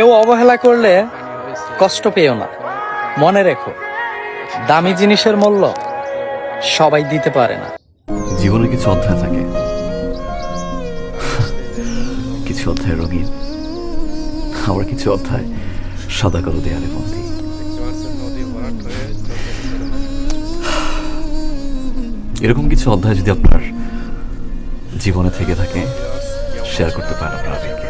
কেউ অবহেলা করলে কষ্ট পেও না, মনে রেখো দামি জিনিসের মূল্য সবাই দিতে পারে না। জীবনে কিছু অধ্যায় থাকে, কিছু অধ্যায় রঙিন, আবার কিছু অধ্যায় সাদা কালো দেয়ালে বন্দী। এরকম কিছু অধ্যায় যদি আপনার জীবনে থেকে থাকে, শেয়ার করতে পারেন আপনার আবিরকে।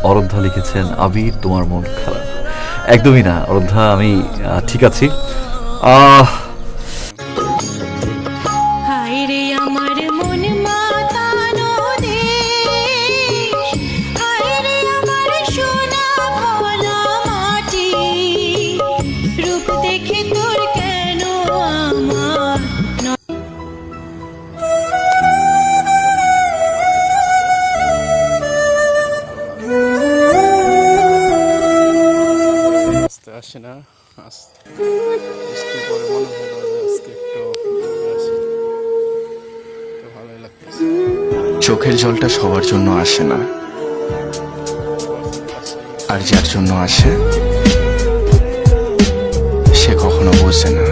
অরোধ্যা লিখেছেন, আবির তোমার মন খারাপ। একদমই না অরোধ্যা, আমি ঠিক আছি। আসে না, বৃষ্টির পরে মনে হলো যে আজকে একটু আসি, তো ভালোই লাগতেছে। চোখের জলটা সবার জন্য আসে না, আর যার জন্য আসে সে কখনো বোঝে না।